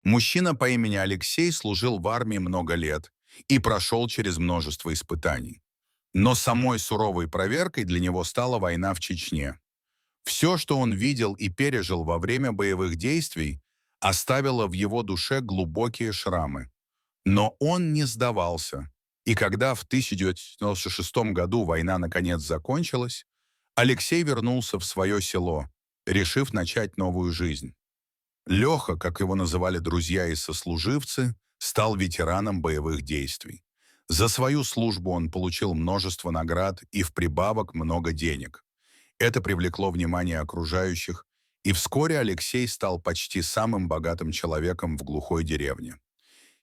Мужчина по имени Алексей служил в армии много лет и прошел через множество испытаний. Но самой суровой проверкой для него стала война в Чечне. Все, что он видел и пережил во время боевых действий, оставило в его душе глубокие шрамы. Но он не сдавался. И когда в 1996 году война наконец закончилась, Алексей вернулся в свое село, решив начать новую жизнь. Леха, как его называли друзья и сослуживцы, стал ветераном боевых действий. За свою службу он получил множество наград и в прибавок много денег. Это привлекло внимание окружающих, и вскоре Алексей стал почти самым богатым человеком в глухой деревне.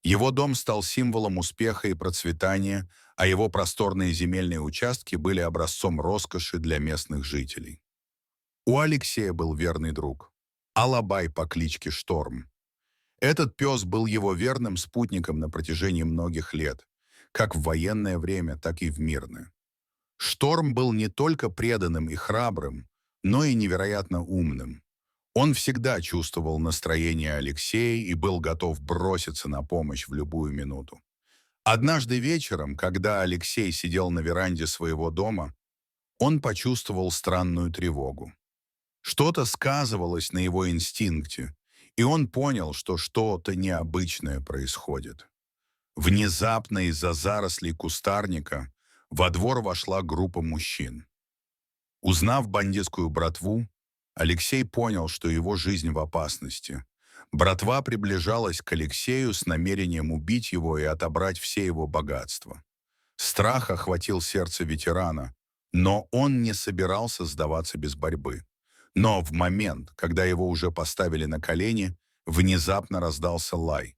Его дом стал символом успеха и процветания, а его просторные земельные участки были образцом роскоши для местных жителей. У Алексея был верный друг — Алабай по кличке Шторм. Этот пес был его верным спутником на протяжении многих лет, как в военное время, так и в мирное. Шторм был не только преданным и храбрым, но и невероятно умным. Он всегда чувствовал настроение Алексея и был готов броситься на помощь в любую минуту. Однажды вечером, когда Алексей сидел на веранде своего дома, он почувствовал странную тревогу. Что-то сказывалось на его инстинкте, и он понял, что что-то необычное происходит. Внезапно из-за зарослей кустарника во двор вошла группа мужчин. Узнав бандитскую братву, Алексей понял, что его жизнь в опасности. Братва приближалась к Алексею с намерением убить его и отобрать все его богатства. Страх охватил сердце ветерана, но он не собирался сдаваться без борьбы. Но в момент, когда его уже поставили на колени, внезапно раздался лай.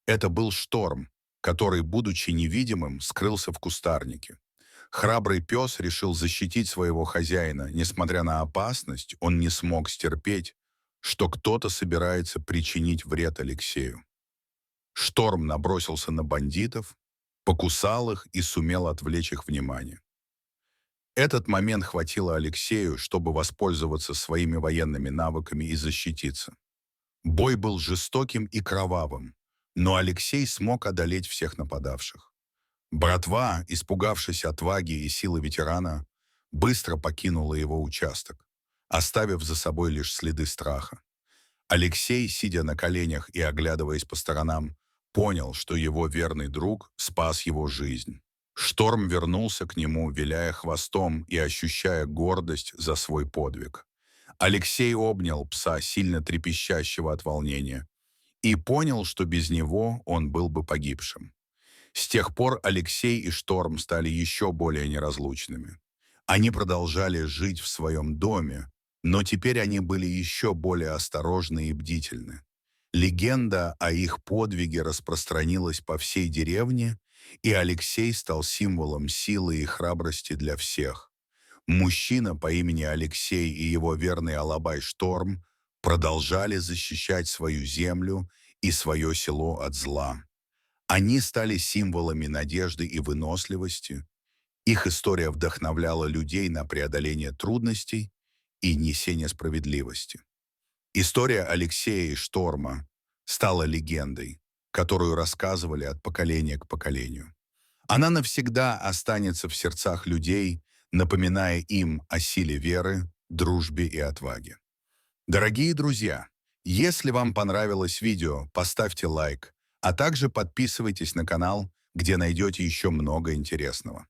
Это был Шторм, который, будучи невидимым, скрылся в кустарнике. Храбрый пес решил защитить своего хозяина. Несмотря на опасность, он не смог стерпеть, что кто-то собирается причинить вред Алексею. Шторм набросился на бандитов, покусал их и сумел отвлечь их внимание. Этот момент хватило Алексею, чтобы воспользоваться своими военными навыками и защититься. Бой был жестоким и кровавым, но Алексей смог одолеть всех нападавших. Братва, испугавшись отваги и силы ветерана, быстро покинула его участок, оставив за собой лишь следы страха. Алексей, сидя на коленях и оглядываясь по сторонам, понял, что его верный друг спас его жизнь. Шторм вернулся к нему, виляя хвостом и ощущая гордость за свой подвиг. Алексей обнял пса, сильно трепещущего от волнения, и понял, что без него он был бы погибшим. С тех пор Алексей и Шторм стали еще более неразлучными. Они продолжали жить в своем доме, но теперь они были еще более осторожны и бдительны. Легенда о их подвиге распространилась по всей деревне, и Алексей стал символом силы и храбрости для всех. Мужчина по имени Алексей и его верный Алабай Шторм продолжали защищать свою землю и свое село от зла. Они стали символами надежды и выносливости. Их история вдохновляла людей на преодоление трудностей и несение справедливости. История Алексея и Шторма стала легендой, которую рассказывали от поколения к поколению. Она навсегда останется в сердцах людей, напоминая им о силе веры, дружбе и отваге. Дорогие друзья, если вам понравилось видео, поставьте лайк, а также подписывайтесь на канал, где найдете еще много интересного.